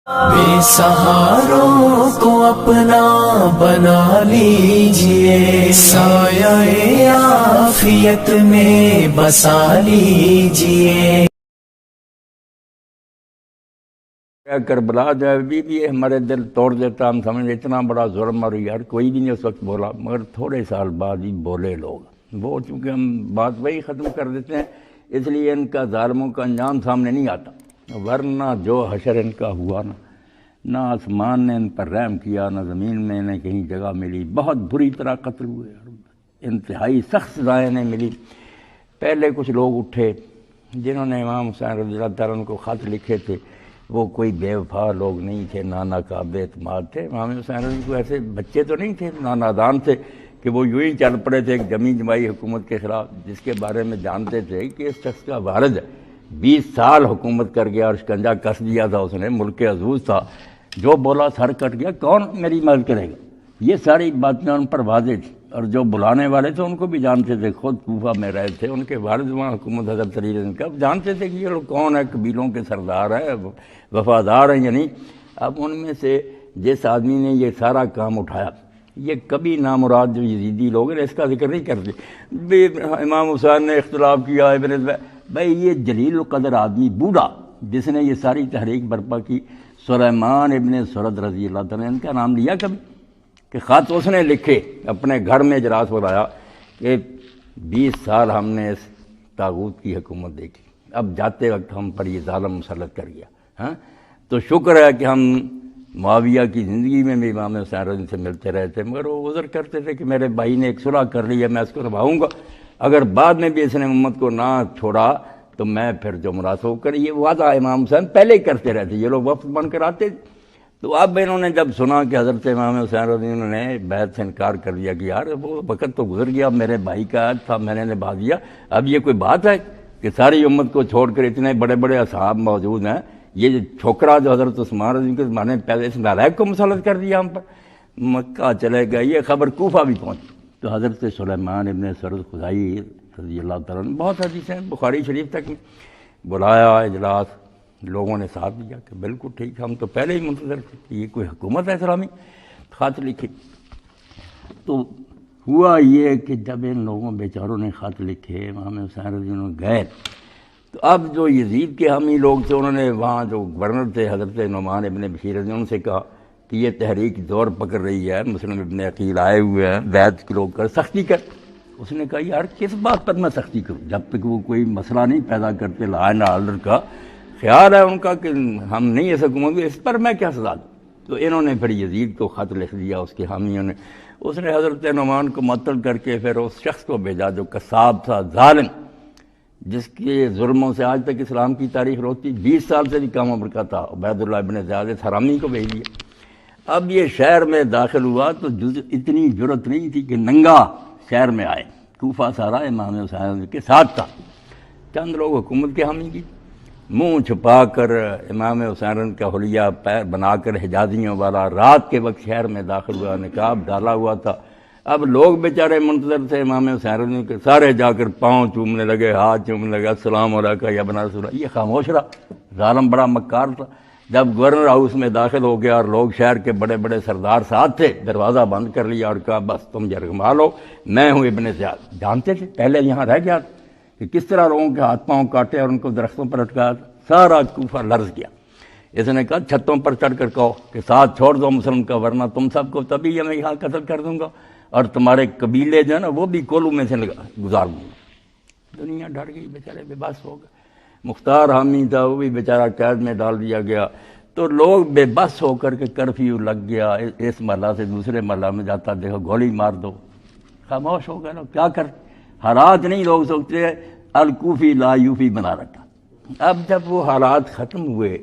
بے سہاروں کو اپنا بنا لیجئے، سایہ عافیت میں بسا لیجئے۔ کربلا جو ہے بھی ہمارے دل توڑ دیتا، ہم سمجھیں اتنا بڑا ظلم، اور یار کوئی بھی نہیں اس وقت بولا، مگر تھوڑے سال بعد ہی بولے لوگ، وہ چونکہ ہم بات وہی ختم کر دیتے ہیں، اس لیے ان کا ظالموں کا انجام سامنے نہیں آتا، ورنہ جو حشر ان کا ہوا نا، نہ آسمان نے ان پر رحم کیا، نہ زمین میں انہیں کہیں جگہ ملی، بہت بری طرح قتل ہوئے، انتہائی سخت سزائیں انہیں ملی۔ پہلے کچھ لوگ اٹھے جنہوں نے امام حسین رضی اللہ تعالیٰ عنہ کو خط لکھے تھے، وہ کوئی بے وفا لوگ نہیں تھے، نہ ناقابل اعتماد تھے، امام حسین رضی کو ایسے بچے تو نہیں تھے، نہ نادان تھے کہ وہ یوں ہی چل پڑے تھے ایک جمی جماعی حکومت کے خلاف، جس کے بارے میں جانتے تھے کہ اس شخص کا وارث 20 سال حکومت کر گیا اور شکنجہ کس دیا تھا اس نے، ملک عزوز تھا، جو بولا سر کٹ گیا، کون میری مدد کرے گا، یہ ساری باتیں ان پر واضح تھی، اور جو بلانے والے تھے ان کو بھی جانتے تھے، خود کوفہ میں رہے تھے، ان کے والد وہاں حکومت حضرت علی رضی اللہ عنہ کا، جانتے تھے کہ یہ لوگ کون ہے، قبیلوں کے سردار ہیں، وفادار ہیں یا نہیں۔ اب ان میں سے جس آدمی نے یہ سارا کام اٹھایا، یہ کبھی نامراد جو یزیدی لوگ ہیں اس کا ذکر نہیں کرتے، امام حسین نے اختلاف کیا، بھائی یہ جلیل القدر آدمی بوڑھا جس نے یہ ساری تحریک برپا کی، سلیمان ابن سرد رضی اللہ تعالیٰ نے ان کا نام لیا کبھی؟ کہ خط اس نے لکھے، اپنے گھر میں اجلاس بلایا کہ 20 سال ہم نے اس طاغوت کی حکومت دیکھی، اب جاتے وقت ہم پر یہ ظالم مسلط کر گیا، ہاں تو شکر ہے کہ ہم معاویہ کی زندگی میں بھی امام حسین رضی سے ملتے رہے تھے، مگر وہ عذر کرتے تھے کہ میرے بھائی نے ایک صلح کر لی ہے، میں اس کو نبھاؤں گا، اگر بعد میں بھی اس نے امت کو نہ چھوڑا تو میں پھر جو مناسب کر، یہ وعدہ امام حسین پہلے ہی کرتے رہتے، یہ لوگ وفد بن کر آتے۔ تو اب انہوں نے جب سنا کہ حضرت امام حسین رضی اللہ نے بیعت سے انکار کر دیا کہ یار وہ وقت تو گزر گیا، میرے بھائی کا عہد تھا میں نے نبھا دیا، اب یہ کوئی بات ہے کہ ساری امت کو چھوڑ کر اتنے بڑے بڑے اصحاب موجود ہیں، یہ چھوکرا جو حضرت عثمان رضی کے زمانے میں پیدا اس نالائق کو مسلط کر دیا ہم پر، مکہ چلے گئے، یہ خبر کوفہ بھی پہنچی، تو حضرت سلیمان ابن سرد خدائی رضی اللہ تعالیٰ نے، بہت حدیثیں بخاری شریف تک میں بلایا اجلاس، لوگوں نے ساتھ دیا کہ بالکل ٹھیک، ہم تو پہلے ہی منتظر تھے کہ یہ کوئی حکومت ہے اسلامی، خط لکھے۔ تو ہوا یہ کہ جب ان لوگوں بیچاروں نے خط لکھے، امام حسین رضی اللہ گئے، تو اب جو یزید کے حامی لوگ تھے انہوں نے وہاں جو گورنر تھے حضرت نعمان ابن بشیر رضی اللہ ان سے کہا کہ یہ تحریک زور پکڑ رہی ہے، مسلم ابن عقیل آئے ہوئے ہیں، بیعت کے لوگ کر سختی کر۔ اس نے کہا یار کس بات پر میں سختی کروں، جب تک وہ کوئی مسئلہ نہیں پیدا کرتے، لا اینڈ آرڈر کا خیال ہے ان کا کہ ہم نہیں اس حکومت کو، اس پر میں کیا سزا دوں۔ تو انہوں نے پھر یزید کو خط لکھ دیا، اس کے حامیوں نے، اس نے حضرت نعمان کو معطل کر کے پھر اس شخص کو بھیجا جو قصاب تھا، ظالم، جس کے ظلموں سے آج تک اسلام کی تاریخ روتی، 20 سال سے بھی کم عمر کا تھا، عبید اللہ ابن زیاد حرامی کو بھیج دیا۔ اب یہ شہر میں داخل ہوا تو اتنی جرت نہیں تھی کہ ننگا شہر میں آئے، کوفہ سارا امام حسین کے ساتھ تھا، چند لوگ حکومت کے حامی کی، منہ چھپا کر امام حسین کا حلیہ پیر بنا کر حجازیوں والا رات کے وقت شہر میں داخل ہوا، نقاب ڈالا ہوا تھا۔ اب لوگ بیچارے منتظر تھے امام حسین کے، سارے جا کر پاؤں چومنے لگے، ہاتھ چومنے لگے، السلام علیکم یا ابن رسول اللہ، یہ خاموش رہا، ظالم بڑا مکار تھا۔ جب گورنر ہاؤس میں داخل ہو گیا اور لوگ شہر کے بڑے بڑے سردار ساتھ تھے، دروازہ بند کر لیا اور کہا بس تم جرگما لو، میں ہوں ابن زیاد۔ جانتے تھے پہلے یہاں رہ گیا کہ کس طرح لوگوں کے ہاتھ پاؤں کاٹے اور ان کو درختوں پر لٹکایا تھا، سارا کوفہ لرز گیا۔ اس نے کہا چھتوں پر چڑھ کر کہو کہ ساتھ چھوڑ دو مسلم کا، ورنہ تم سب کو تبھی میں یہاں قتل کر دوں گا، اور تمہارے قبیلے جو ہے نا وہ بھی کولوں میں سے گزار دوں گا۔ دنیا ڈر گئی، بیچارے بے بس ہو گئے۔ مختار حامی تھا وہ بھی بیچارہ قید میں ڈال دیا گیا۔ تو لوگ بے بس ہو کر کے کرفیو لگ گیا، اس محلہ سے دوسرے محلہ میں جاتا دیکھو گولی مار دو، خاموش ہو گئے لوگ، کیا کر، حالات نہیں لوگ سوچتے الکوفی لا یوفی بنا رکھا۔ اب جب وہ حالات ختم ہوئے،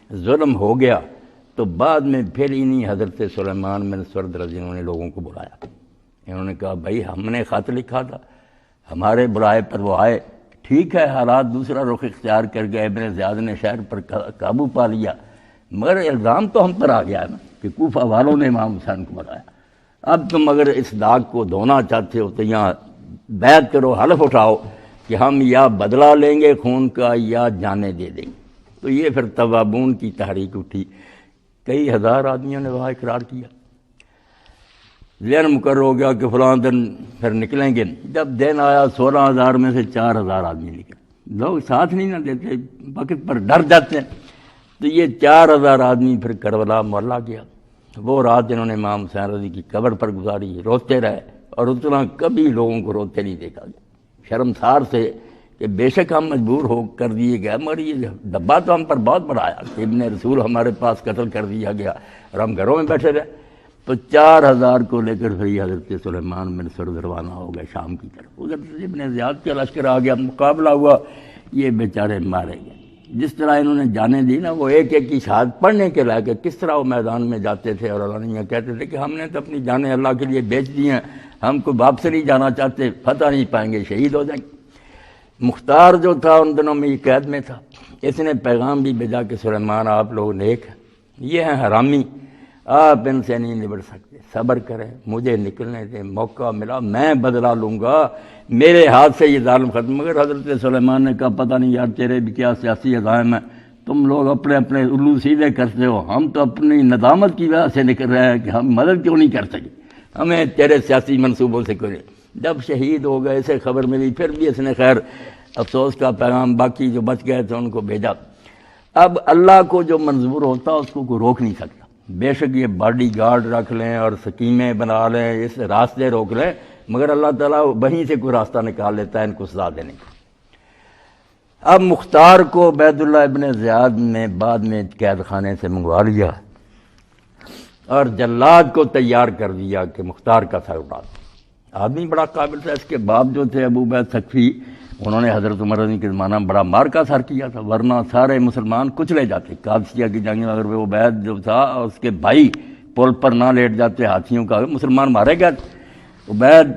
ظلم ہو گیا، تو بعد میں پھر انہی حضرت سلیمان بن سرد رضی اللہ عنہ نے لوگوں کو بلایا، انہوں نے کہا بھائی ہم نے خط لکھا تھا، ہمارے بلائے پر وہ آئے، ٹھیک ہے حالات دوسرا رخ اختیار کر گئے، ابن زیاد نے شہر پر قابو پا لیا، مگر الزام تو ہم پر آ گیا ہے نا کہ کوفہ والوں نے امام حسین کو بلایا، اب تم اگر اس داغ کو دھونا چاہتے ہو تو یہاں بیعت کرو، حلف اٹھاؤ کہ ہم یا بدلہ لیں گے خون کا یا جانیں دے دیں گے۔ تو یہ پھر توابون کی تحریک اٹھی کئی ہزار آدمیوں نے وہاں اقرار کیا. ذہن مقرر ہو گیا کہ فلاں دن پھر نکلیں گے. جب دن آیا 16,000 میں سے 4,000 آدمی نکلے. لوگ ساتھ نہیں نہ دیتے، وقت پر ڈر جاتے ہیں. تو یہ 4,000 آدمی پھر کربلا محلہ گیا. وہ رات انہوں نے امام حسین رضی کی قبر پر گزاری، روتے رہے، اور اتنا کبھی لوگوں کو روتے نہیں دیکھا گیا. شرمسار سے کہ بے شک ہم مجبور ہو کر دیے گئے، مگر یہ ڈبہ تو ہم پر بہت بڑا آیا کہ ابن رسول ہمارے پاس قتل کر دیا گیا اور ہم گھروں میں بیٹھے رہے. تو 4,000 کو لے کر پھر یہ حضرت سلیمان بن سرد روانہ ہو گئے شام کی طرف. ادھر ابن زیاد کا لشکر آ گیا، مقابلہ ہوا، یہ بیچارے مارے گئے. جس طرح انہوں نے جانیں دی نا، وہ ایک ایک کی شہادت پڑھنے کے لائق کس طرح وہ میدان میں جاتے تھے اور علانیہ کہتے تھے کہ ہم نے تو اپنی جانیں اللہ کے لیے بیچ دی ہیں، ہم کو واپس نہیں جانا چاہتے، فتح نہیں پائیں گے، شہید ہو جائیں گے. مختار جو تھا ان دنوں میں یہ قید میں تھا. اس نے پیغام بھی بھیجا کہ سلیمان آپ لوگ نیک ہیں، یہ ہیں حرامی، آپ ان سے نہیں نبٹ سکتے، صبر کریں، مجھے نکلنے دیں، موقع ملا میں بدلہ لوں گا، میرے ہاتھ سے یہ ظالم ختم. مگر حضرت سلیمان نے کہا پتہ نہیں یار تیرے بھی کیا سیاسی عزائم ہیں، تم لوگ اپنے اپنے الو سیدھے کرتے ہو، ہم تو اپنی ندامت کی وجہ سے نکل رہے ہیں کہ ہم مدد کیوں نہیں کر سکے، ہمیں تیرے سیاسی منصوبوں سے کوئی. جب شہید ہو گئے اسے خبر ملی، پھر بھی اس نے خیر افسوس کا پیغام باقی جو بچ گئے تھے ان کو بھیجا. اب اللہ کو جو منظور ہوتا اس کو کوئی روک نہیں سکتا. بے شک یہ باڈی گارڈ رکھ لیں اور سکیمیں بنا لیں، اس راستے روک لیں، مگر اللہ تعالیٰ وہیں سے کوئی راستہ نکال لیتا ہے ان کو سزا دینے کا. اب مختار کو عبید اللہ ابن زیاد نے بعد میں قید خانے سے منگوا لیا اور جلاد کو تیار کر دیا کہ مختار کا سر اڑا دو. آدمی بڑا قابل تھا. اس کے باپ جو تھے ابو عبید ثقفی، انہوں نے حضرت عمر رضی کے زمانہ میں بڑا مارکا سر کیا تھا، ورنہ سارے مسلمان کچلے جاتے. قادسیہ کی جنگ میں اگر وہ عبید جو تھا اور اس کے بھائی پل پر نہ لیٹ جاتے ہاتھیوں کا، مسلمان مارے گئے. عبید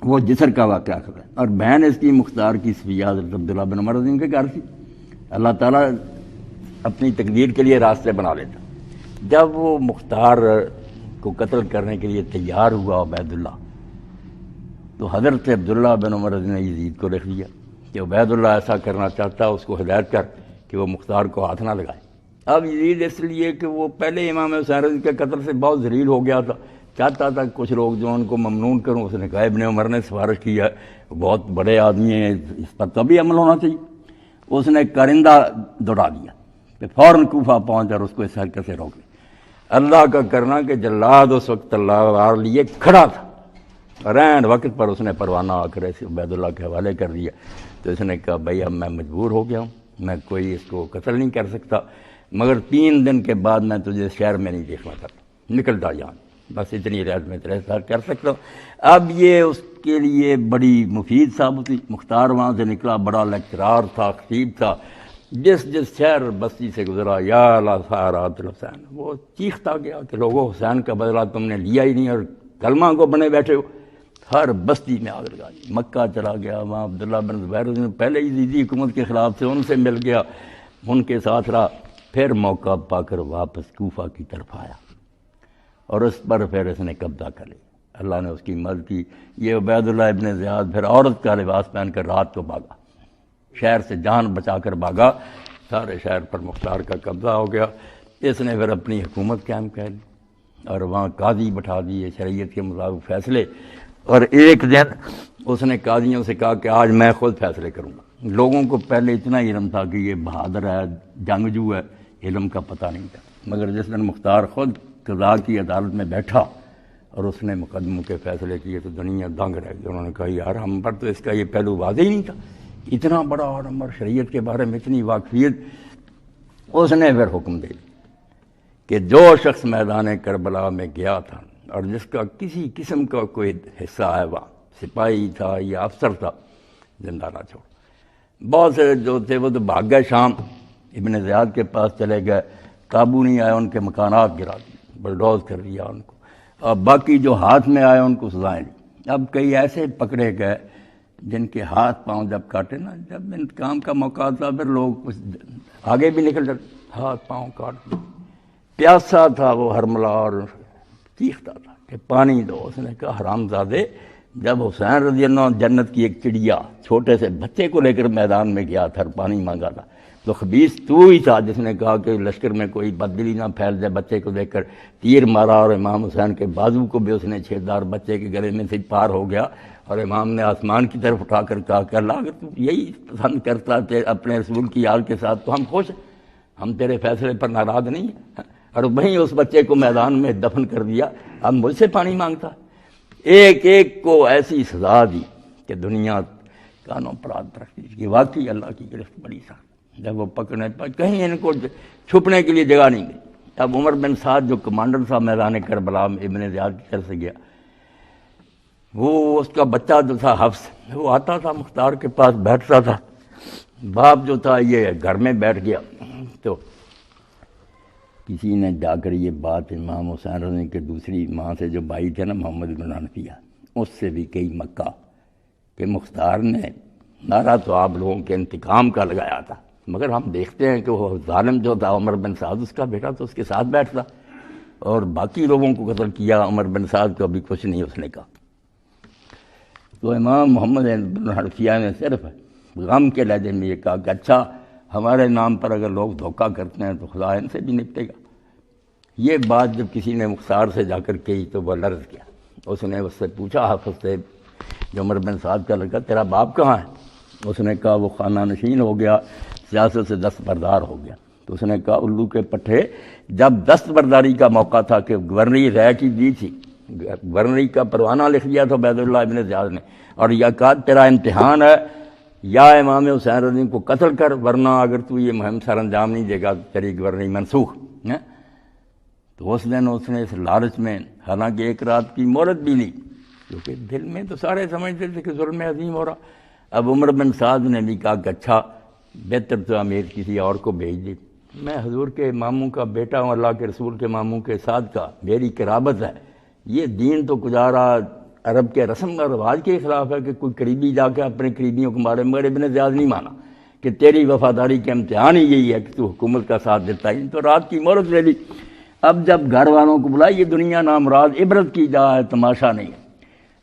وہ جسر کا واقعہ ہے، اور بہن اس کی مختار کی صفیہ حضرت عبداللہ بن عمر رضی کے گھر تھی. اللہ تعالیٰ اپنی تقدیر کے لیے راستے بنا لیتا. جب وہ مختار کو قتل کرنے کے لیے تیار ہوا عبید اللہ، تو حضرت عبداللہ بن عمر رضی نے یزید کو لکھ دیا کہ عبید اللہ ایسا کرنا چاہتا ہے، اس کو ہدایت کر کہ وہ مختار کو ہاتھ نہ لگائے. اب یزید اس لیے کہ وہ پہلے امام حسین رضی کے قتل سے بہت ذلیل ہو گیا تھا، چاہتا تھا کچھ لوگ جو ان کو ممنون کروں. اس نے کہا ابن عمر نے سفارش کی ہے، بہت بڑے آدمی ہیں، اس پر تو بھی عمل ہونا چاہیے. اس نے کرندہ دوڑا دیا کہ فوراً کوفہ پہنچ اور اس کو اس حرکت سے روک لیا. اللہ کا کرنا کہ جلاد اس وقت تلوار لیے کھڑا تھا، رین وقت پر اس نے پروانہ آ کر ایسے عبید اللہ کے حوالے کر دیا. تو اس نے کہا بھائی اب میں مجبور ہو گیا ہوں، میں کوئی اس کو قتل نہیں کر سکتا، مگر 3 دن کے بعد میں تجھے شہر میں نہیں دیکھنا چاہتا، نکل جا یہاں، بس اتنی رعایت میں تیرے ساتھ کر سکتا ہوں. اب یہ اس کے لیے بڑی مفید ثابت ہوئی. مختار وہاں سے نکلا، بڑا لیکچرار تھا، خطیب تھا. جس شہر بستی سے گزرا یا لسارات الحسین، وہ چیختا گیا کہ لوگوں حسین کا بدلہ تم نے لیا ہی نہیں اور کلمہ کو بنے بیٹھے ہو. ہر بستی میں آگ لگا دی. مکہ چلا گیا، وہاں عبداللہ بن زبیر پہلے یزیدی حکومت کے خلاف سے ان سے مل گیا، ان کے ساتھ رہا. پھر موقع پا کر واپس کوفہ کی طرف آیا اور اس پر پھر اس نے قبضہ کر لیا. اللہ نے اس کی مدد کی. یہ عبید اللہ ابن زیاد پھر عورت کا لباس پہن کر رات کو بھاگا، شہر سے جان بچا کر بھاگا. سارے شہر پر مختار کا قبضہ ہو گیا. اس نے پھر اپنی حکومت قائم کر لی اور وہاں قاضی بٹھا دیے، شریعت کے مطابق فیصلے. اور ایک دن اس نے قاضیوں سے کہا کہ آج میں خود فیصلے کروں گا. لوگوں کو پہلے اتنا علم تھا کہ یہ بہادر ہے، جنگجو ہے، علم کا پتہ نہیں تھا. مگر جس دن مختار خود قضاء کی عدالت میں بیٹھا اور اس نے مقدموں کے فیصلے کیے تو دنیا دنگ رہ گئی. انہوں نے کہا یار ہم پر تو اس کا یہ پہلو واضح ہی نہیں تھا، اتنا بڑا علم اور شریعت کے بارے میں اتنی واقفیت. اس نے پھر حکم دے دیا کہ جو شخص میدان کربلا میں گیا تھا اور جس کا کسی قسم کا کوئی حصہ ہے، وہاں سپاہی تھا یا افسر تھا، زندہ نہ چھوڑ. بہت سے جو تھے وہ تو بھاگ گئے، شام ابن زیاد کے پاس چلے گئے، قابو نہیں آئے، ان کے مکانات گرا دیے، بلڈوز کر دیا ان کو، اور باقی جو ہاتھ میں آئے ان کو سزائیں دی. اب کئی ایسے پکڑے گئے جن کے ہاتھ پاؤں جب کاٹے نا، جب انتقام کا موقع آتا پھر لوگ کچھ آگے بھی نکل جاتے، ہاتھ پاؤں کاٹ دیے. پیاسا تھا وہ ہرملا اور چیختا تھا کہ پانی دو. اس نے کہا حرام زادے، جب حسین رضی اللہ عنہ جنت کی ایک چڑیا چھوٹے سے بچے کو لے کر میدان میں گیا تھا اور پانی مانگا تھا، تو خبیث تو ہی تھا جس نے کہا کہ لشکر میں کوئی بددلی نہ پھیل جائے، بچے کو دیکھ کر تیر مارا اور امام حسین کے بازو کو بھی اس نے چھیددار بچے کے گلے میں سے پار ہو گیا، اور امام نے آسمان کی طرف اٹھا کر کہا کہ اللہ اگر تو یہی پسند کرتا اپنے رسول کی آل کے ساتھ تو ہم خوش ہیں، ہم تیرے فیصلے پر ناراض نہیں ہیں، اور وہیں اس بچے کو میدان میں دفن کر دیا۔ اب مجھ سے پانی مانگتا، ایک ایک کو ایسی سزا دی کہ دنیا کانوں پر ہاتھ رکھتی کہ واقعی اللہ کی گرفت بڑی سخت۔ جب وہ پکڑنے پر کہیں ان کو چھپنے کے لیے جگہ نہیں گئی۔ اب عمر بن سعد جو کمانڈر تھا میدان کربلا میں ابن زیاد کی طرف سے گیا، وہ اس کا بچہ جو تھا حفص، وہ آتا تھا مختار کے پاس بیٹھتا تھا، باپ جو تھا یہ گھر میں بیٹھ گیا، تو کسی نے جا کر یہ بات امام حسین رضی کے دوسری ماں سے جو بھائی تھے نا محمد بن حنفیہ، اس سے بھی کئی مکہ کہ مختار نے نعرہ تو آپ لوگوں کے انتقام کا لگایا تھا، مگر ہم دیکھتے ہیں کہ وہ ظالم جو تھا عمر بن سعد اس کا بیٹا تو اس کے ساتھ بیٹھتا، اور باقی لوگوں کو قتل کیا، عمر بن سعد کو ابھی کچھ نہیں اس نے کہا۔ تو امام محمد بن حنفیہ نے صرف غم کے لہجے میں یہ کہا کہ اچھا ہمارے نام پر اگر لوگ دھوکہ کرتے ہیں تو خدا ان سے بھی نپٹے گا۔ یہ بات جب کسی نے مختار سے جا کر کہی تو وہ لرز گیا، اس نے اس سے پوچھا حافظ سے جو عمر بن سعد کا لڑکا، تیرا باپ کہاں ہے؟ اس نے کہا وہ خانہ نشین ہو گیا، سیاست سے دستبردار ہو گیا۔ تو اس نے کہا الو کے پٹھے، جب دستبرداری کا موقع تھا کہ گورنری رائے کی دی تھی، گورنری کا پروانہ لکھ دیا تھا عبید اللہ ابن زیاد نے، اور یہ کہا تیرا امتحان ہے یا امام حسین رضی کو قتل کر، ورنہ اگر تو یہ مہم سر انجام نہیں دے گا تیری گورنری منسوخ ہے۔ تو اس دن اس نے اس لالچ میں حالانکہ ایک رات کی مہلت بھی لی، کیونکہ دل میں تو سارے سمجھتے تھے کہ ظلم عظیم ہو رہا۔ اب عمر بن سعد نے بھی کہا کہ اچھا بہتر تو امیر کسی اور کو بھیج دی، میں حضور کے ماموں کا بیٹا ہوں، اللہ کے رسول کے ماموں کے ساتھ کا میری قرابت ہے، یہ دین تو گزارا عرب کے رسم اور رواج کے خلاف ہے کہ کوئی قریبی جا کے اپنے قریبیوں کو مارے، مگر ابن زیاد نہیں مانا کہ تیری وفاداری کے امتحان ہی یہی ہے کہ تو حکومت کا ساتھ دیتا ہے، تو رات کی مہلت لے لی۔ اب جب گھر والوں کو بلایا، یہ دنیا نامراد عبرت کی جا ہے، تماشا نہیں ہے،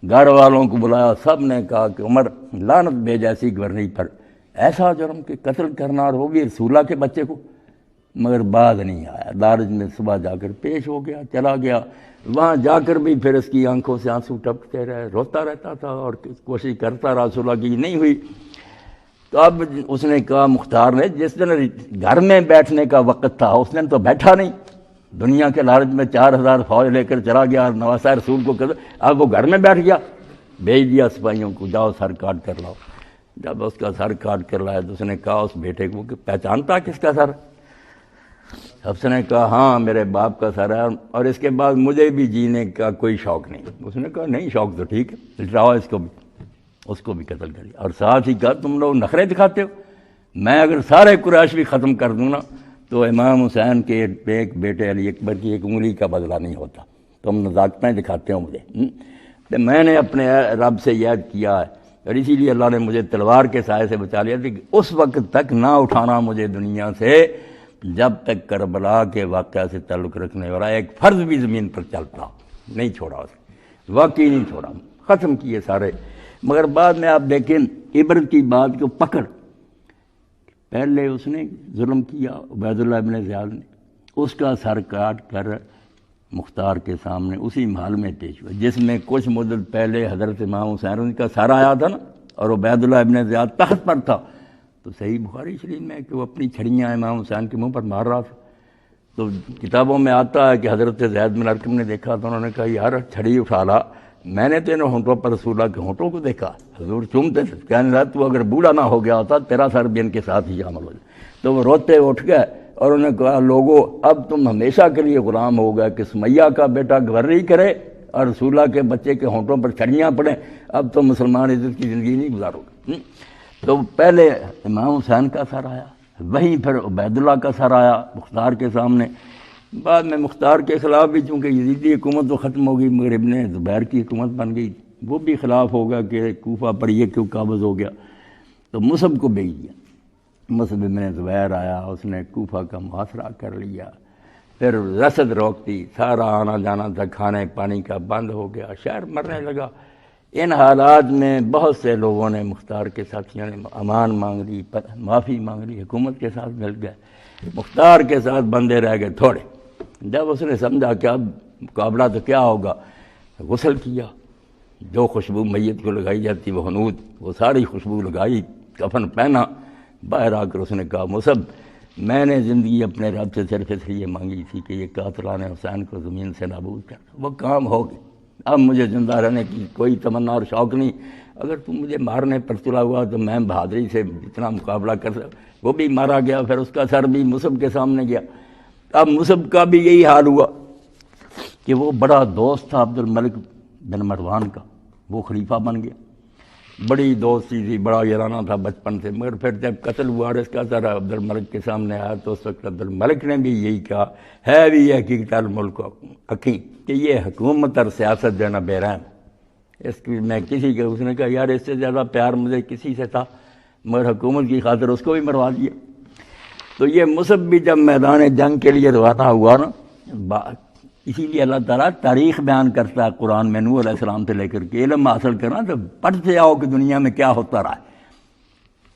گھر والوں کو بلایا، سب نے کہا کہ عمر لعنت بھیج ایسی گورنری پر، ایسا جرم کہ قتل کرنا، اور وہ بھی رسولہ کے بچے کو، مگر بعد نہیں آیا۔ دارج میں صبح جا کر پیش ہو گیا، چلا گیا، وہاں جا کر بھی پھر اس کی آنکھوں سے آنسو ٹپکتے رہے، روتا رہتا تھا اور کوشش کرتا رہا، صلح کی نہیں ہوئی۔ تو اب اس نے کہا مختار نے، جس دن گھر میں بیٹھنے کا وقت تھا اس دن تو بیٹھا نہیں، دنیا کے لالچ میں 4000 فوج لے کر چلا گیا، نواسہ رسول کو اب وہ گھر میں بیٹھ گیا، بھیج دیا سپاہیوں کو، جاؤ سر کاٹ کر لاؤ۔ جب اس کا سر کاٹ کر لایا تو اس نے کہا اس بیٹے کو کہ پہچانتا کس کا سر؟ حفص نے کہا ہاں میرے باپ کا سر ہے، اور اس کے بعد مجھے بھی جینے کا کوئی شوق نہیں۔ اس نے کہا نہیں شوق تو ٹھیک ہے، لٹاؤ اس کو بھی قتل کر دیا، اور ساتھ ہی کہا تم لوگ نخرے دکھاتے ہو، میں اگر سارے قریش بھی ختم کر دوں نا تو امام حسین کے ایک بیٹے علی اکبر کی ایک انگلی کا بدلہ نہیں ہوتا، تم نزاکتیں دکھاتے ہو مجھے۔ تو میں نے اپنے رب سے یاد کیا ہے، اور اسی لیے اللہ نے مجھے تلوار کے سائے سے بچا لیا تھا کہ اس وقت تک نہ اٹھانا مجھے دنیا سے جب تک کربلا کے واقعہ سے تعلق رکھنے والا ایک فرض بھی زمین پر چلتا، نہیں چھوڑا اسے، واقعی نہیں چھوڑا، ختم کیے سارے۔ مگر بعد میں آپ دیکھیں عبرت کی بات کو پکڑ، پہلے اس نے ظلم کیا عبید اللہ ابن زیاد نے، اس کا سر کاٹ کر مختار کے سامنے اسی محل میں پیش ہوا جس میں کچھ مدت پہلے حضرت امام حسین کا سر آیا تھا نا، اور عبید اللہ ابن زیاد تخت پر تھا۔ تو صحیح بخاری شریف میں کہ وہ اپنی چھڑیاں امام حسین کے منہ پر مار رہا تھا، تو کتابوں میں آتا ہے کہ حضرت زید بن ارقم نے دیکھا تو انہوں نے کہا یار چھڑی اٹھا لا، میں نے تیرے ہونٹوں پر رسول اللہ کے ہونٹوں کو دیکھا، حضور چومتے تھے، کہنے لگا تو اگر بوڑھا نہ ہو گیا ہوتا تیرا سر بھی ان کے ساتھ ہی شامل ہو جائے۔ تو وہ روتے اٹھ گئے اور انہوں نے کہا لوگو اب تم ہمیشہ کے لیے غلام ہو گئے کہ سمیہ کا بیٹا گورنری کرے اور رسول اللہ کے بچے کے ہونٹوں پر چھڑیاں پڑیں، اب تم مسلمان عزت کی زندگی نہیں گزارو گے۔ تو پہلے امام حسین کا سر آیا، وہیں پھر عبید اللہ کا سر آیا مختار کے سامنے، بعد میں مختار کے خلاف بھی چونکہ یزیدی حکومت تو ختم ہو گئی مگر ابن زبیر کی حکومت بن گئی، وہ بھی خلاف ہوگا کہ کوفہ پر یہ کیوں قابض ہو گیا، تو مصعب کو بھیج دیا۔ مصعب ابن زبیر آیا، اس نے کوفہ کا محاصرہ کر لیا، پھر رسد روک دی، سارا آنا جانا تھا کھانے پانی کا بند ہو گیا، شہر مرنے لگا۔ ان حالات میں بہت سے لوگوں نے، مختار کے ساتھیوں نے امان مانگ لی، معافی مانگ لی، حکومت کے ساتھ مل گئے، مختار کے ساتھ بندے رہ گئے تھوڑے۔ جب اس نے سمجھا کہ اب مقابلہ تو کیا ہوگا، غسل کیا، جو خوشبو میت کو لگائی جاتی وہ حنود، وہ ساری خوشبو لگائی، کفن پہنا، باہر آ کر اس نے کہا مصعب میں نے زندگی اپنے رب سے صرف اس لیے مانگی تھی کہ یہ قاتلان حسین کو زمین سے نابود کر، وہ کام ہو گئی، اب مجھے زندہ رہنے کی کوئی تمنا اور شوق نہیں، اگر تم مجھے مارنے پر تلا ہوا تو میں بہادری سے جتنا مقابلہ کر سکتا۔ وہ بھی مارا گیا، پھر اس کا سر بھی مصعب کے سامنے گیا۔ اب مصعب کا بھی یہی حال ہوا کہ وہ بڑا دوست تھا عبد الملک بن مروان کا، وہ خلیفہ بن گیا، بڑی دوستی تھی، بڑا یارانہ تھا بچپن سے، مگر پھر جب قتل ہوا اور اس کا سر عبد الملک کے سامنے آیا تو اس وقت عبد الملک نے بھی یہی کہا، ہے بھی یہ حقیقت الملک حقیق، کہ یہ حکومت اور سیاست جو ہے نا بے رحم، اس کی میں کسی کے، اس نے کہا یار اس سے زیادہ پیار مجھے کسی سے تھا، مگر حکومت کی خاطر اس کو بھی مروا دیا۔ تو یہ مصعب بھی جب میدان جنگ کے لیے روانہ ہوا نا، اسی لیے اللہ تعالیٰ تاریخ بیان کرتا ہے قرآن میں، نوح علیہ السلام سے لے کر کے علم حاصل کرنا تو پڑھتے آؤ کہ دنیا میں کیا ہوتا رہا ہے۔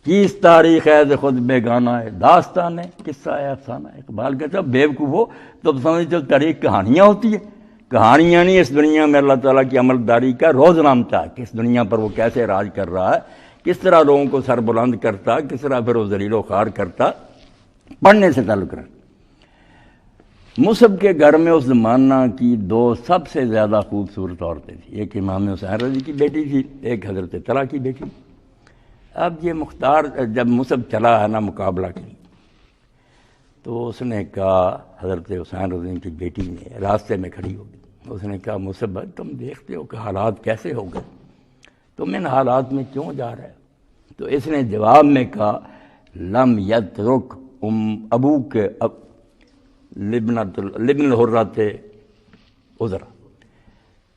کس تاریخ ہے تو خود بیگانہ ہے، داستان ہے، قصہ ہے، افسانہ ہے۔ اقبال کہتا ہے بیوقوف ہو تو سمجھتے ہو تاریخ کہانیاں ہوتی ہے، کہانیاں نہیں، اس دنیا میں اللہ تعالیٰ کی عملداری کا روز نامتا ہے کہ اس دنیا پر وہ کیسے راج کر رہا ہے، کس طرح لوگوں کو سر بلند کرتا، کس طرح پھر وہ ذلیل و خوار کرتا، پڑھنے سے تعلق رکھتا۔ مصعب کے گھر میں اس زمانہ کی دو سب سے زیادہ خوبصورت عورتیں تھیں، ایک امام حسین رضی کی بیٹی تھی، ایک حضرت طلحہ کی بیٹی۔ اب یہ مختار جب مصعب چلا ہے نا مقابلہ کے لیے تو اس نے کہا، حضرت حسین رضی کی بیٹی نے راستے میں کھڑی ہو گئی، اس نے کہا مصعب تم دیکھتے ہو کہ حالات کیسے ہو گئے، تم ان حالات میں کیوں جا رہے ہو؟ تو اس نے جواب میں کہا لم یترک ابو کے لبن الحرۃ عذرا،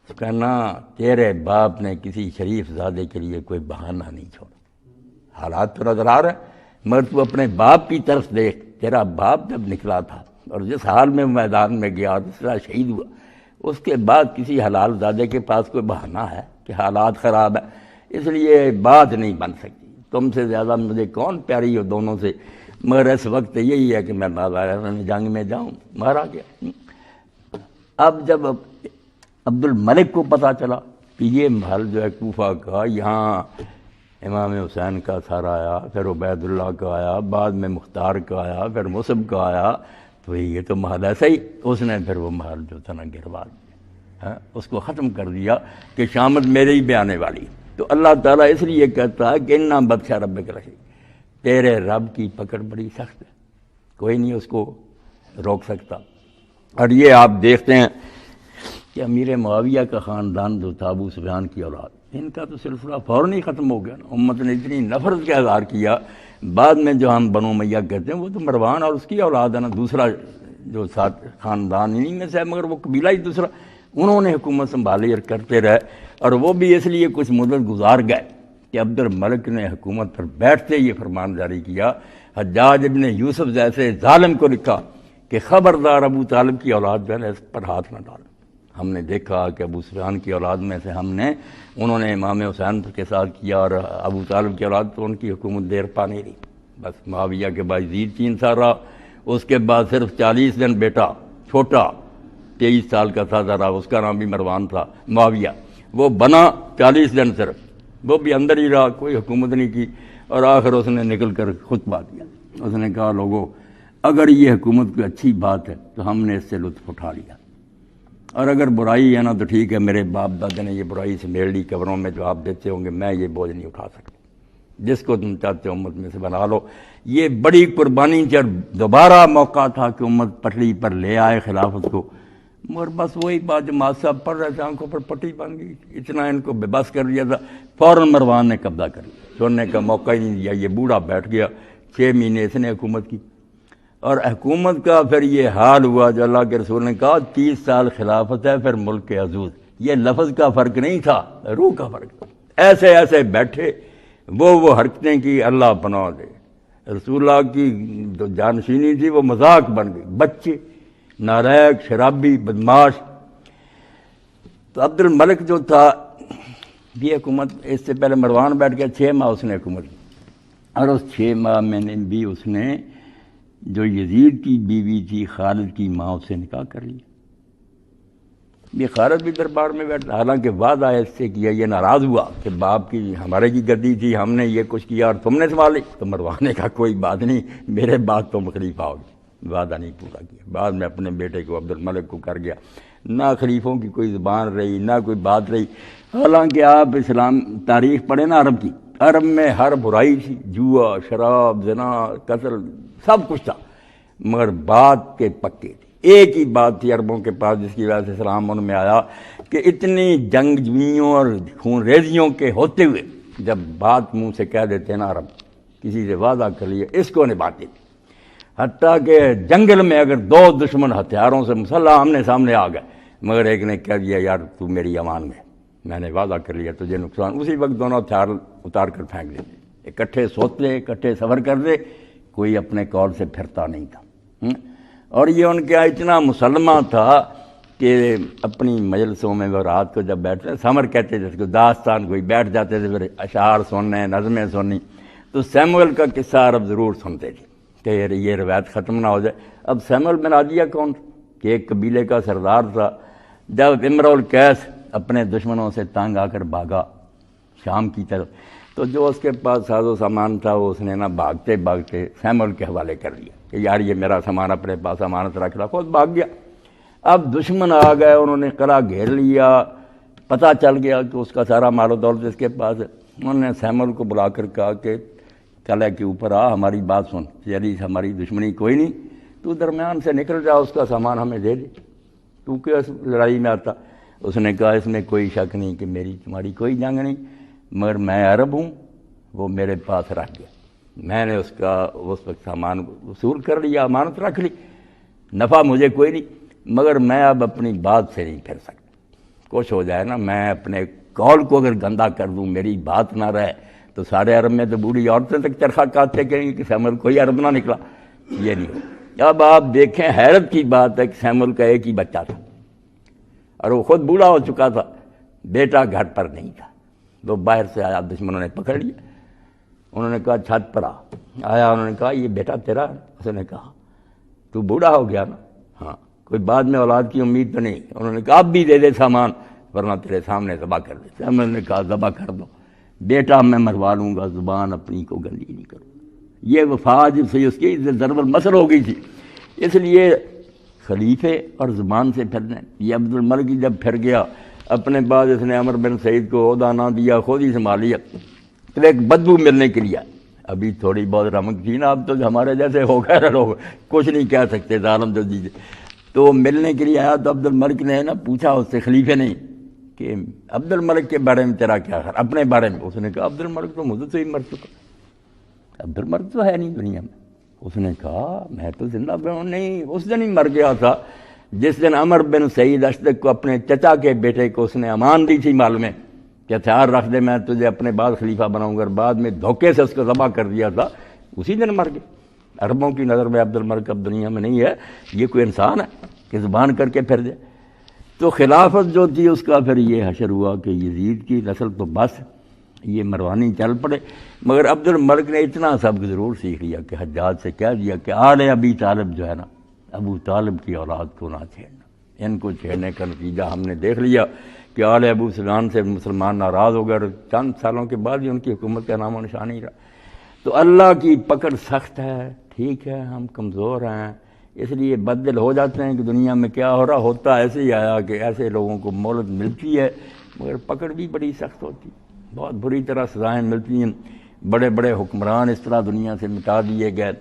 کہنا تیرے باپ نے کسی شریف زادے کے لیے کوئی بہانہ نہیں چھوڑا، حالات تو نظر آ رہے ہیں، مگر تو اپنے باپ کی طرف دیکھ، تیرا باپ جب نکلا تھا اور جس حال میں میدان میں گیا جس طرح شہید ہوا، اس کے بعد کسی حلال زادے کے پاس کوئی بہانہ ہے کہ حالات خراب ہے اس لیے بات نہیں بن سکتی، تم سے زیادہ مجھے کون پیاری ہو دونوں سے، مگر اس وقت یہی ہے کہ میں جنگ میں جاؤں، مارا گیا۔ اب جب عبد الملک کو پتہ چلا کہ یہ محل جو ہے کوفہ کا، یہاں امام حسین کا سر آیا، پھر عبید اللہ کا آیا، بعد میں مختار کا آیا، پھر مصعب کا آیا، تو یہ تو محل ایسا ہی، اس نے پھر وہ محل جو تھا نا گروا دیا، اس کو ختم کر دیا کہ شامت میرے ہی پہ آنے والی۔ تو اللہ تعالیٰ اس لیے کہتا ہے کہ اِنَّا بطشَ رَبِّکَ لَشَدِیدٌ، تیرے رب کی پکڑ بڑی سخت ہے، کوئی نہیں اس کو روک سکتا۔ اور یہ آپ دیکھتے ہیں کہ امیر معاویہ کا خاندان جو تھا ابو سفیان کی اولاد، ان کا تو سلسلہ فوراً ہی ختم ہو گیا نا، امت نے اتنی نفرت کا اظہار کیا، بعد میں جو ہم بنو امیہ کہتے ہیں وہ تو مروان اور اس کی اولاد ہے نا، دوسرا جو ساتھ خاندان انہی میں سے ہے، مگر وہ قبیلہ ہی دوسرا، انہوں نے حکومت سنبھالی اور کرتے رہے، اور وہ بھی اس لیے کچھ مدت گزار گئے کہ عبد الملک نے حکومت پر بیٹھتے یہ فرمان جاری کیا، حجاج ابن یوسف جیسے ظالم کو لکھا کہ خبردار ابو طالب کی اولاد جو ہے نا اس پر ہاتھ نہ ڈالو۔ ہم نے دیکھا کہ ابو سفیان کی اولاد میں سے انہوں نے امام حسین کے ساتھ کیا، اور ابو طالب کی اولاد تو ان کی حکومت دیر پا نہیں رہی، بس معاویہ کے بعد یزید 3 سال رہا، اس کے بعد صرف 40 دن بیٹا چھوٹا 23 سال کا تھا ذرا، اس کا نام بھی مروان تھا، معاویہ، وہ بنا 40 دن صرف، وہ بھی اندر ہی رہا، کوئی حکومت نہیں کی، اور آخر اس نے نکل کر خطبہ دیا، اس نے کہا لوگوں اگر یہ حکومت کوئی اچھی بات ہے تو ہم نے اس سے لطف اٹھا لیا، اور اگر برائی ہے نا تو ٹھیک ہے، میرے باپ دادے نے یہ برائی سے میل لی، قبروں میں جو آپ دیتے ہوں گے میں یہ بوجھ نہیں اٹھا سکتا، جس کو تم چاہتے ہو امت میں سے بنا لو۔ یہ بڑی قربانی جب دوبارہ موقع تھا کہ امت پٹڑی پر لے آئے خلافت کو، مگر بس وہی بات جماعت صاحب پڑھ رہے تھے، آنکھوں پر پٹی بن گئی، اتنا ان کو بے بس کر دیا تھا، فوراً مروان نے قبضہ کر لیا، چھوڑنے کا موقع ہی نہیں دیا، یہ بوڑھا بیٹھ گیا، 6 مہینے اس نے حکومت کی، اور حکومت کا پھر یہ حال ہوا جو اللہ کے رسول نے کہا 30 سال خلافت ہے پھر ملک کے عزوز، یہ لفظ کا فرق نہیں تھا، روح کا فرق تھا، ایسے ایسے بیٹھے وہ حرکتیں کی، اللہ پناہ دے، رسول اللہ کی جو جانشینی تھی وہ مذاق بن گئی، بچے نالائق، شرابی، بدماش۔ تو عبد الملک جو تھا یہ حکومت اس سے پہلے مروان بیٹھ کے 6 ماہ اس نے حکومت کی، اور اس 6 ماہ میں نے بھی اس نے جو یزید کی بیوی تھی خالد کی ماں سے نکاح کر لیا۔ یہ خالد بھی دربار میں بیٹھا، حالانکہ وعدہ اس سے کیا، یہ ناراض ہوا کہ باپ کی ہمارے کی گدی تھی، ہم نے یہ کچھ کیا اور تم نے سنبھالی، تو مروانے کا کوئی بات نہیں، میرے بعد تم خلیفہ ہوگی، وعدہ نہیں پورا کیا۔ بعد میں اپنے بیٹے کو عبد الملک کو کر گیا، نہ خلیفوں کی کوئی زبان رہی، نہ کوئی بات رہی۔ حالانکہ آپ اسلام تاریخ پڑھیں نا عرب کی، عرب میں ہر برائی تھی، جوا، شراب، زنا، قتل، سب کچھ تھا، مگر بات کے پکے تھے۔ ایک ہی بات تھی عربوں کے پاس جس کی وجہ سے اسلام ان میں آیا کہ اتنی جنگ جوئیوں اور خون ریزیوں کے ہوتے ہوئے جب بات منہ سے کہہ دیتے ہیں نا عرب، کسی سے وعدہ کر لیا اس کو نبھاتے تھے، حتیٰ کہ جنگل میں اگر 2 دشمن ہتھیاروں سے مسلح آمنے سامنے آ گئے، مگر ایک نے کہہ دیا یار تو میری امان میں نے وعدہ کر لیا تجھے نقصان، اسی وقت دونوں ہتھیار اتار کر پھینک دیتے، اکٹھے سوتے، اکٹھے سفر کرتے، کوئی اپنے قول سے پھرتا نہیں تھا۔ اور یہ ان کا اتنا مسلمہ تھا کہ اپنی مجلسوں میں وہ رات کو جب بیٹھتے، سمر کہتے تھے اس کو، داستان کوئی بیٹھ جاتے تھے، پھر اشعار سننے، نظمیں سننی، تو سیموئل کا قصہ عرب ضرور سنتے تھے کہ یہ روایت ختم نہ ہو جائے۔ اب سیموئل بن عادیہ کون کہ ایک قبیلے کا سردار تھا، جب امرؤ القیس اپنے دشمنوں سے تنگ آ کر بھاگا شام کی طرف، تو جو اس کے پاس ساز و سامان تھا وہ اس نے نا بھاگتے بھاگتے سیموئل کے حوالے کر دیا کہ یار یہ میرا سامان اپنے پاس امانت رکھ رہا، خود بھاگ گیا۔ اب دشمن آ گئے، انہوں نے قلعہ گھیر لیا، پتہ چل گیا کہ اس کا سارا مال و دولت اس کے پاس ہے۔ انہوں نے سیموئل کو بلا کر کہا کہ قلعے کے اوپر آ، ہماری بات سن، یعنی ہماری دشمنی کوئی نہیں، تو درمیان سے نکل جا، اس کا سامان ہمیں دے دے، تو کہ اس لڑائی میں آتا۔ اس نے کہا اس میں کوئی شک نہیں کہ میری تمہاری کوئی جنگ نہیں، مگر میں عرب ہوں، وہ میرے پاس رکھ گیا، میں نے اس کا اس وقت سامان وصول کر لیا، امانت رکھ لی، نفع مجھے کوئی نہیں، مگر میں اب اپنی بات سے نہیں پھر سکتا، کچھ ہو جائے نا، میں اپنے قول کو اگر گندا کر دوں، میری بات نہ رہے، تو سارے عرب میں تو بوڑھی عورتیں تک چرخہ کاٹتے کہیں گے کہ سیموئل کوئی عرب نہ نکلا، یہ نہیں ہو۔ اب آپ دیکھیں حیرت کی بات ہے کہ سیموئل کا ایک ہی بچہ تھا اور وہ خود بوڑھا ہو چکا تھا، بیٹا گھر پر نہیں تھا، تو باہر سے آیا، دشمنوں نے پکڑ لیا، انہوں نے کہا چھت پر آیا، انہوں نے کہا یہ بیٹا تیرا ہے؟ اس نے کہا تو بوڑھا ہو گیا نا، ہاں، کوئی بعد میں اولاد کی امید تو نہیں۔ انہوں نے کہا اب بھی دے دے سامان ورنہ تیرے سامنے ذبح کر دے۔ انہوں نے کہا ذبح کر دو، بیٹا میں مروا لوں گا، زبان اپنی کو گندی نہیں کروں گا۔ یہ وفا جب سے اس کی ضرب المثل ہو گئی تھی، اس لیے خلیفے اور زبان سے پھرنے۔ یہ عبد الملک جب پھر گیا اپنے بعد، اس نے عمر بن سعید کو عہدہ نہ دیا، خود ہی سنبھال لیا، تو ایک بدبو ملنے کے لیے ابھی تھوڑی بہت رمک تھی نا، اب تو ہمارے جیسے ہو گئے لوگ کچھ نہیں کہہ سکتے، ظالم جو دیجیے، تو ملنے کے لیے آیا، تو عبد الملک نے نا پوچھا اس سے، خلیفے نے، کہ عبد الملک کے بارے میں تیرا کیا خیال، اپنے بارے میں؟ اس نے کہا عبد الملک تو مجھے سے ہی مر چکا، عبد الملک تو ہے نہیں دنیا میں۔ اس نے کہا میں تو زندہ ہوں، نہیں، اس دن ہی مر گیا تھا جس دن عمر بن سعید اشدق کو اپنے چچا کے بیٹے کو اس نے امان دی تھی مال میں کہ ہتھیار رکھ دے، میں تجھے اپنے بعد خلیفہ بناؤں گا، بعد میں دھوکے سے اس کو ذبح کر دیا تھا، اسی دن مر گیا۔ عربوں کی نظر میں عبد الملک اب دنیا میں نہیں ہے، یہ کوئی انسان ہے کہ زبان کر کے پھر جائے؟ تو خلافت جو تھی اس کا پھر یہ حشر ہوا کہ یزید کی نسل تو بس یہ مروانی چل پڑے، مگر عبد الملک نے اتنا سبق ضرور سیکھ لیا کہ حجاج سے کہہ دیا کہ آل ابی طالب جو ہے نا، ابو طالب کی اولاد کو نہ چھیڑنا، ان کو چھیڑنے کا نتیجہ ہم نے دیکھ لیا کہ آل ابو سفیان سے مسلمان ناراض ہو گئے، اور چند سالوں کے بعد ہی ان کی حکومت کا نام و نشان نہیں رہا۔ تو اللہ کی پکڑ سخت ہے، ٹھیک ہے ہم کمزور ہیں، اس لیے بدل ہو جاتے ہیں کہ دنیا میں کیا ہو رہا ہوتا ایسے ہی آیا کہ ایسے لوگوں کو مہلت ملتی ہے، مگر پکڑ بھی بڑی سخت ہوتی، بہت بری طرح سزائیں ملتی ہیں، بڑے بڑے حکمران اس طرح دنیا سے مٹا دیے گئے۔